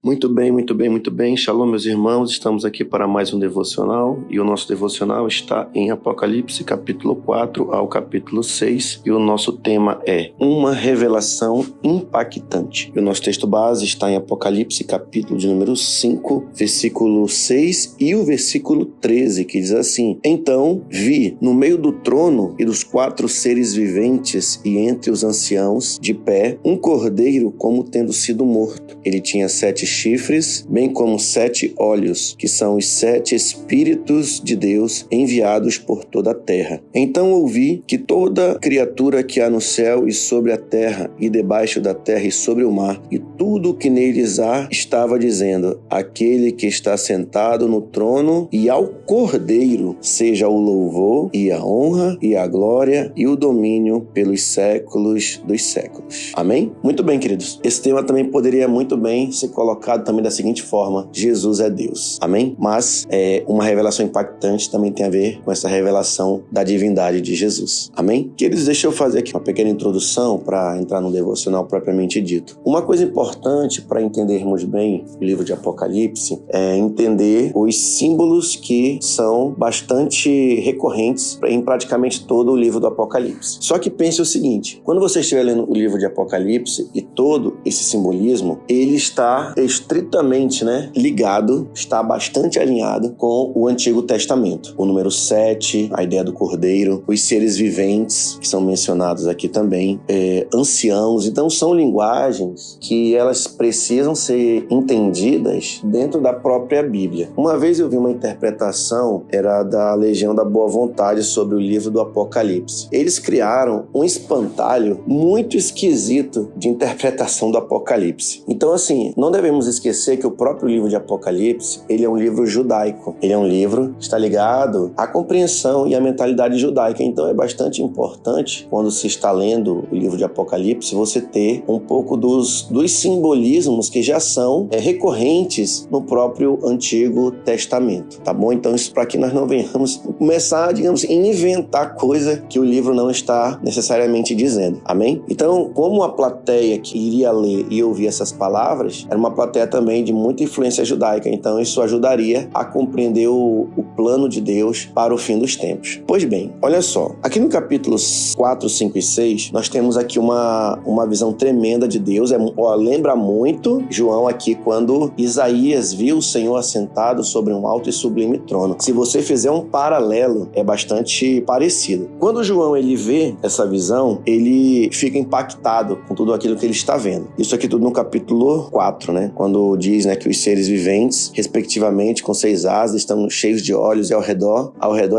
Muito bem, muito bem, muito bem. Shalom, meus irmãos. Estamos aqui para mais um devocional e o nosso devocional está em Apocalipse, capítulo 4 ao capítulo 6 e o nosso tema é uma revelação impactante. E o nosso texto base está em Apocalipse, capítulo de número 5, versículo 6 e o versículo 13, que diz assim: Então vi no meio do trono e dos 4 seres viventes e entre os anciãos de pé um cordeiro como tendo sido morto. Ele tinha 7 chifres, bem como 7 olhos, que são os 7 Espíritos de Deus enviados por toda a terra. Então ouvi que toda criatura que há no céu e sobre a terra, e debaixo da terra e sobre o mar, e tudo o que neles há, estava dizendo: Aquele que está sentado no trono e ao Cordeiro seja o louvor e a honra e a glória e o domínio pelos séculos dos séculos. Amém? Muito bem, queridos. Esse tema também poderia muito bem ser colocado também da seguinte forma: Jesus é Deus. Amém? Mas uma revelação impactante também tem a ver com essa revelação da divindade de Jesus. Amém? Queridos, deixa eu fazer aqui uma pequena introdução para entrar no devocional propriamente dito. Uma coisa importante para entendermos bem o livro de Apocalipse é entender os símbolos que são bastante recorrentes em praticamente todo o livro do Apocalipse. Só que pense o seguinte: quando você estiver lendo o livro de Apocalipse e todo esse simbolismo, ele está estritamente ligado, está bastante alinhado com o Antigo Testamento. O número 7, a ideia do Cordeiro, os seres viventes, que são mencionados aqui também, anciãos. Então são linguagens que elas precisam ser entendidas dentro da própria Bíblia. Uma vez eu vi uma interpretação, era da Legião da Boa Vontade, sobre o livro do Apocalipse. Eles criaram um espantalho muito esquisito de interpretação do Apocalipse. Então assim, não devemos esquecer que o próprio livro de Apocalipse, ele é um livro judaico. Ele é um livro que está ligado à compreensão e à mentalidade judaica. Então é bastante importante, quando se está lendo o livro de Apocalipse, você ter um pouco dos simbolismos que já são recorrentes no próprio Antigo Testamento, tá bom? Então isso para que nós não venhamos começar, digamos, a inventar coisa que o livro não está necessariamente dizendo. Amém? Então, como a plateia que iria ler e ouvir essas palavras era uma plateia também de muita influência judaica, então isso ajudaria a compreender o plano de Deus para o fim dos tempos. Pois bem, olha só, aqui no capítulos 4, 5 e 6, nós temos aqui uma visão tremenda de Deus. Lembra muito João aqui quando Isaías viu o Senhor assentado sobre um alto e sublime trono. Se você fizer um paralelo, é bastante parecido. Quando João ele vê essa visão, ele fica impactado com tudo aquilo que ele está vendo. Isso aqui tudo no capítulo 4, quando diz que os seres viventes, respectivamente, com 6 asas, estão cheios de olhos e ao redor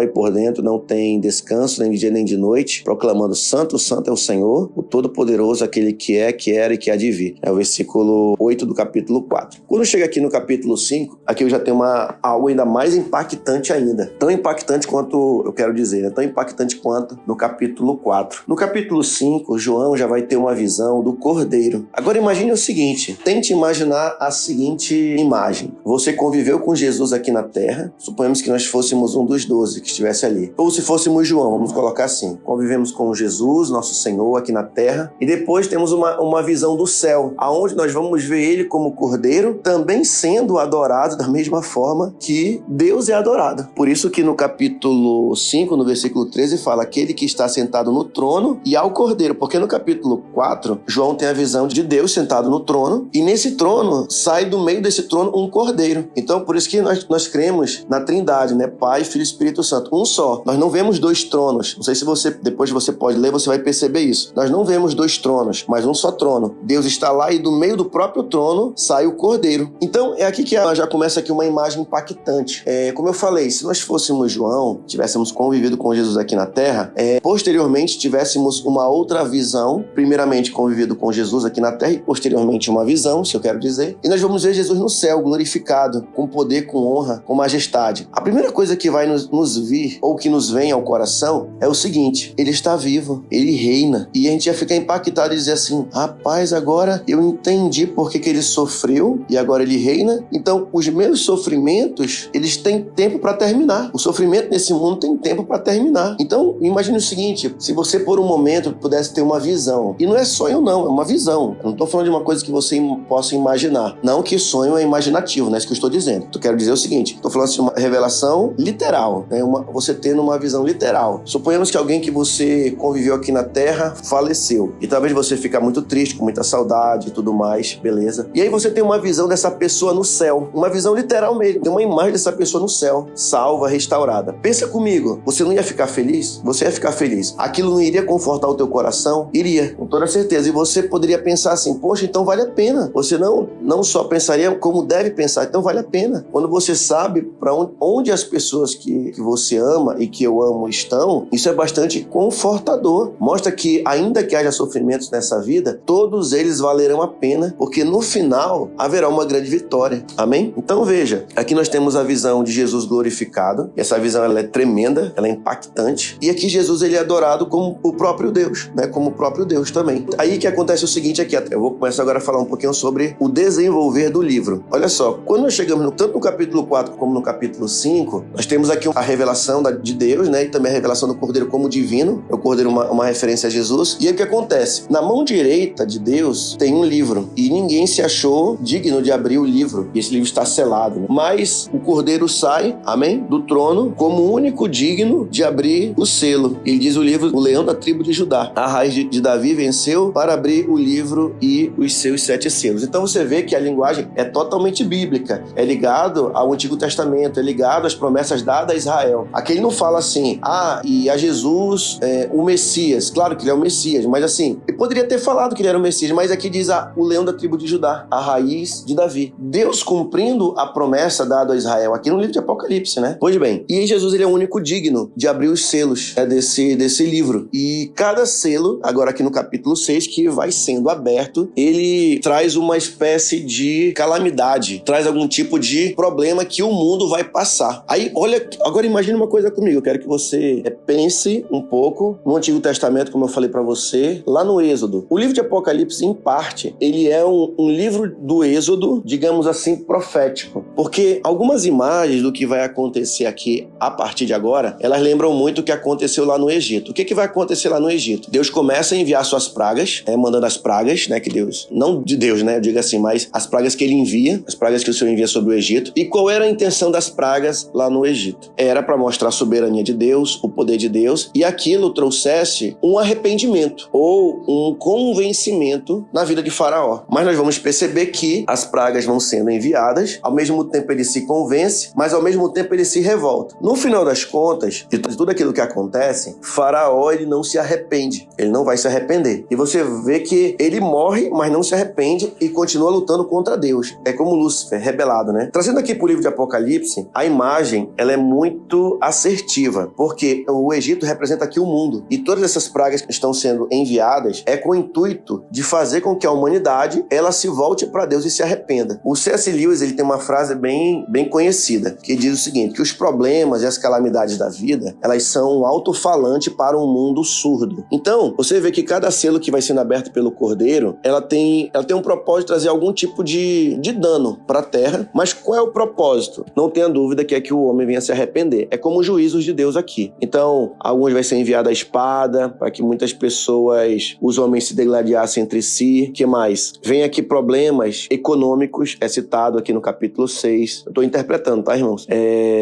e por dentro não tem descanso, nem de dia nem de noite, proclamando: Santo, Santo é o Senhor, o Todo-Poderoso, aquele que é, que era e que há de vir. É o versículo 8 do capítulo 4. Quando chega aqui no capítulo 5, aqui eu já tenho algo ainda mais impactante ainda. Tão impactante quanto, eu quero dizer, tão impactante quanto no capítulo 4. No capítulo 5, João já vai ter uma visão do Cordeiro. Agora imagine o seguinte, tente imaginar a seguinte imagem. Você conviveu com Jesus aqui na terra, suponhamos que nós fôssemos um dos 12 que estivesse ali. Ou se fôssemos João, vamos colocar assim. Convivemos com Jesus, nosso Senhor, aqui na terra, e depois temos uma visão do céu, aonde nós vamos ver ele como Cordeiro, também sendo adorado da mesma forma que Deus é adorado. Por isso que no capítulo 5, no versículo 13, fala: Aquele que está sentado no trono e ao Cordeiro, porque no capítulo 4, João tem a visão de Deus sentado no trono, e nesse trono sai do meio desse trono um Cordeiro. Então, por isso que nós cremos na Trindade, Pai, Filho e Espírito Santo, um só. Nós não vemos 2 tronos. Não sei se depois você pode ler, você vai perceber isso. Nós não vemos 2 tronos, mas um só trono. Deus está lá e do meio do próprio trono sai o Cordeiro. Então, é aqui que já começa aqui uma imagem impactante. Como eu falei, se nós fôssemos João, tivéssemos convivido com Jesus aqui na terra, posteriormente tivéssemos uma outra visão, primeiramente convivido com Jesus aqui na terra e posteriormente uma visão, se eu quero dizer, e nós vamos ver Jesus no céu, glorificado, com poder, com honra, com majestade. A primeira coisa que vai nos vir, ou que nos vem ao coração, é o seguinte: ele está vivo, ele reina, e a gente ia ficar impactado e dizer assim: rapaz, agora eu entendi por que ele sofreu e agora ele reina. Então os meus sofrimentos, eles têm tempo para terminar. O sofrimento nesse mundo tem tempo para terminar. Então imagine o seguinte: se você por um momento pudesse ter uma visão, e não é sonho não, é uma visão, eu não estou falando de uma coisa que você possa imaginar, imaginar. Não que sonho é imaginativo, não é isso que eu estou dizendo. Eu quero dizer o seguinte, estou falando assim, uma revelação literal, né? Você tendo uma visão literal. Suponhamos que alguém que você conviveu aqui na Terra faleceu. E talvez você fique muito triste, com muita saudade e tudo mais, beleza? E aí você tem uma visão dessa pessoa no céu. Uma visão literal mesmo. Tem uma imagem dessa pessoa no céu, salva, restaurada. Pensa comigo, você não ia ficar feliz? Você ia ficar feliz. Aquilo não iria confortar o teu coração? Iria, com toda certeza. E você poderia pensar assim, poxa, então vale a pena. Você não só pensaria como deve pensar, então vale a pena. Quando você sabe para onde as pessoas que você ama e que eu amo estão, isso é bastante confortador. Mostra que ainda que haja sofrimentos nessa vida, todos eles valerão a pena, porque no final haverá uma grande vitória. Amém? Então veja, aqui nós temos a visão de Jesus glorificado. E essa visão ela é tremenda, ela é impactante. E aqui Jesus ele é adorado como o próprio Deus, né? Como o próprio Deus também. Aí que acontece o seguinte aqui, eu vou começar agora a falar um pouquinho sobre o desenvolver do livro. Olha só, quando nós chegamos tanto no capítulo 4 como no capítulo 5, nós temos aqui a revelação de Deus, né? E também a revelação do Cordeiro como divino. O Cordeiro é uma referência a Jesus. E aí o que acontece? Na mão direita de Deus tem um livro. E ninguém se achou digno de abrir o livro. E esse livro está selado, né? Mas o Cordeiro sai, amém? Do trono como o único digno de abrir o selo. Ele diz o livro, o leão da tribo de Judá. A raiz de Davi venceu para abrir o livro e os seus 7 selos. Então você vê que a linguagem é totalmente bíblica. É ligado ao Antigo Testamento, é ligado às promessas dadas a Israel. Aqui ele não fala assim, e a Jesus, o Messias. Claro que ele é o Messias, mas assim, ele poderia ter falado que ele era o Messias, mas aqui diz o leão da tribo de Judá, a raiz de Davi. Deus cumprindo a promessa dada a Israel, aqui no livro de Apocalipse, né? Pois bem, e Jesus ele é o único digno de abrir os selos desse livro. E cada selo, agora aqui no capítulo 6, que vai sendo aberto, ele traz uma espécie de calamidade, traz algum tipo de problema que o mundo vai passar. Aí, olha, agora imagine uma coisa comigo, eu quero que você pense um pouco no Antigo Testamento, como eu falei pra você, lá no Êxodo. O livro de Apocalipse, em parte, ele é um livro do Êxodo, digamos assim, profético. Porque algumas imagens do que vai acontecer aqui a partir de agora, elas lembram muito o que aconteceu lá no Egito. O que vai acontecer lá no Egito? Deus começa a enviar suas pragas, mandando as pragas, né, que Deus, não de Deus, né, eu digo assim, mas as pragas que ele envia, as pragas que o Senhor envia sobre o Egito. E qual era a intenção das pragas lá no Egito? Era para mostrar a soberania de Deus, o poder de Deus, e aquilo trouxesse um arrependimento ou um convencimento na vida de Faraó. Mas nós vamos perceber que as pragas vão sendo enviadas, ao mesmo tempo ele se convence, mas ao mesmo tempo ele se revolta. No final das contas, de tudo aquilo que acontece, Faraó ele não se arrepende, ele não vai se arrepender. E você vê que ele morre, mas não se arrepende e continua lutando contra Deus. É como Lúcifer, rebelado, né? Trazendo aqui para o livro de Apocalipse, a imagem ela é muito assertiva, porque o Egito representa aqui o mundo. E todas essas pragas que estão sendo enviadas é com o intuito de fazer com que a humanidade ela se volte para Deus e se arrependa. O C.S. Lewis ele tem uma frase bem conhecida, que diz o seguinte, que os problemas e as calamidades da vida, elas são um alto-falante para um mundo surdo. Então, você vê que cada selo que vai sendo aberto pelo Cordeiro, ela tem um propósito de trazer algum tipo de dano para a terra, mas qual é o propósito? Não tenha dúvida que é que o homem venha se arrepender. É como os juízos de Deus aqui. Então, alguns vai ser enviada a espada, para que muitas pessoas, os homens se degladiassem entre si. Que mais? Vem aqui problemas econômicos, é citado aqui no capítulo 6. Eu estou interpretando, tá, irmãos?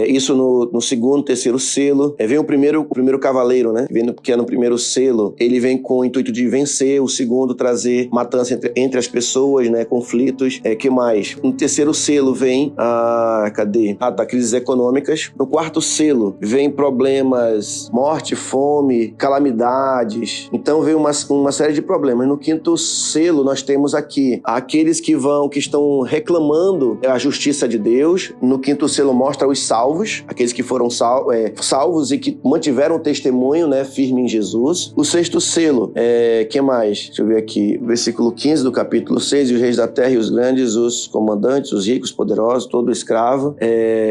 Isso no segundo, terceiro selo. Vem o primeiro cavaleiro, né? Que é no primeiro selo. Ele vem com o intuito de vencer. O segundo, trazer matança entre as pessoas, né? Conflitos. Que mais? No terceiro selo vem crises econômicas. No quarto selo vem problemas, morte, fome, calamidades. Então vem uma série de problemas. No quinto selo nós temos aqui aqueles que estão reclamando a justiça de Deus. No quinto selo mostra os salvos, aqueles que foram salvos e que mantiveram o testemunho, né, firme em Jesus. O sexto selo, que mais? Deixa eu ver aqui, versículo 15 do capítulo 6, e os reis da terra e os grandes, os comandantes, os ricos, poderosos, todo escravo,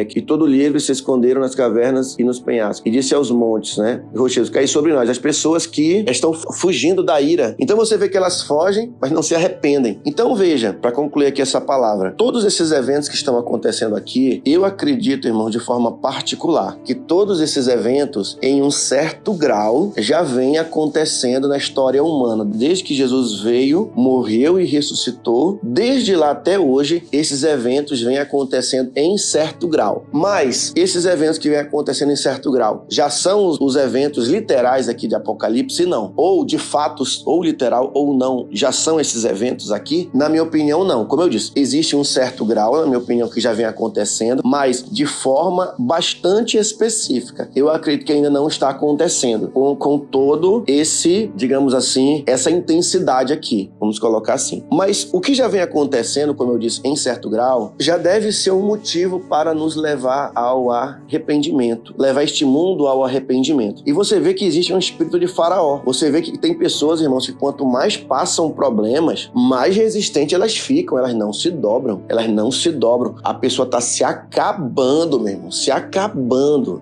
que todo livre se esconderam nas cavernas e nos penhascos. E disse aos montes, né, rochedos, caí sobre nós, as pessoas que estão fugindo da ira. Então você vê que elas fogem, mas não se arrependem. Então veja, para concluir aqui essa palavra, todos esses eventos que estão acontecendo aqui, eu acredito, irmão, de forma particular, que todos esses eventos, em um certo grau, já vêm acontecendo na história humana. Desde que Jesus veio, morreu e ressuscitou, desde lá até hoje, esses eventos vêm acontecendo em certo grau. Mas esses eventos que vêm acontecendo em certo grau já são os eventos literais aqui de Apocalipse? Não. Ou de fatos, ou literal, ou não, já são esses eventos aqui? Na minha opinião, não. Como eu disse, existe um certo grau, na minha opinião, que já vem acontecendo, mas de forma bastante específica. Eu acredito que ainda não está acontecendo com todo esse, digamos assim, essa intensidade aqui. Vamos colocar assim. Mas o que já vem acontecendo, como eu disse, em certo grau, já deve ser um motivo para nos levar ao arrependimento, levar este mundo ao arrependimento. E você vê que existe um espírito de faraó. Você vê que tem pessoas, irmãos, que quanto mais passam problemas, mais resistentes elas ficam, elas não se dobram. A pessoa está se acabando, meu irmão, se acabando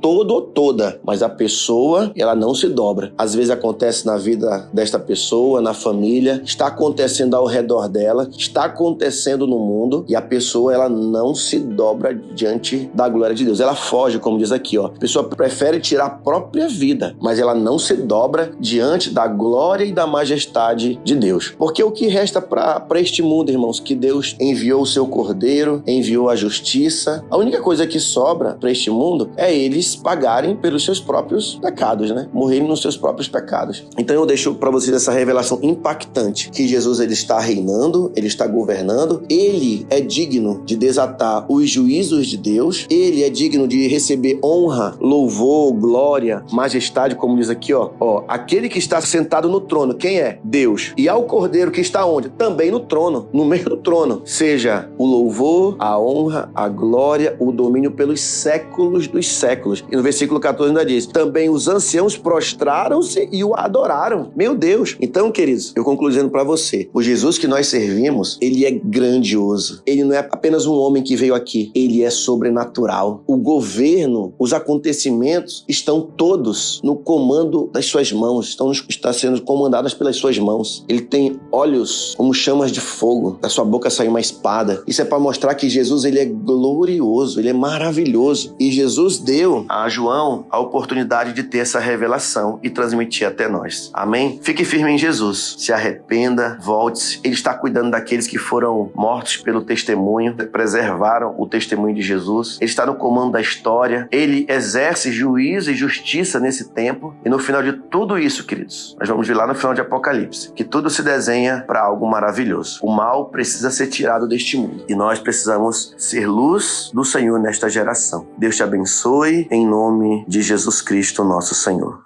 todo ou toda, mas a pessoa, ela não se dobra. Às vezes acontece na vida desta pessoa, na família, está acontecendo ao redor dela, está acontecendo no mundo, e a pessoa, ela não se dobra diante da glória de Deus. Ela foge, como diz aqui, ó. A pessoa prefere tirar a própria vida, mas ela não se dobra diante da glória e da majestade de Deus. Porque o que resta para este mundo, irmãos, que Deus enviou o seu Cordeiro, enviou a justiça. A única coisa que sobra para este mundo é eles pagarem pelos seus próprios pecados, né? Morrerem nos seus próprios pecados. Então eu deixo para vocês essa revelação impactante, que Jesus, ele está reinando, ele está governando, ele é digno de desatar os juízos de Deus, ele é digno de receber honra, louvor, glória, majestade, como diz aqui, ó, aquele que está sentado no trono, quem é? Deus. E ao Cordeiro que está onde? Também no trono, no meio do trono. Seja o louvor, a honra, a glória, o domínio pelos séculos dos séculos. E no versículo 14 ainda diz, também os anciãos prostraram-se e o adoraram. Meu Deus! Então, queridos, eu concluo dizendo para você, o Jesus que nós servimos, ele é grandioso. Ele não é apenas um homem que veio aqui, ele é sobrenatural. O governo, os acontecimentos estão todos no comando das suas mãos, está sendo comandados pelas suas mãos. Ele tem olhos como chamas de fogo, da sua boca sai uma espada. Isso é para mostrar que Jesus, ele é glorioso, ele é maravilhoso. E Jesus deu a João a oportunidade de ter essa revelação e transmitir até nós. Amém? Fique firme em Jesus. Se arrependa, volte-se. Ele está cuidando daqueles que foram mortos pelo testemunho, preservaram o testemunho de Jesus. Ele está no comando da história. Ele exerce juízo e justiça nesse tempo. E no final de tudo isso, queridos, nós vamos ver lá no final de Apocalipse, que tudo se desenha para algo maravilhoso. O mal precisa ser tirado deste mundo. E nós precisamos ser luz do Senhor nesta geração. Deus te abençoe, em nome de Jesus Cristo, nosso Senhor.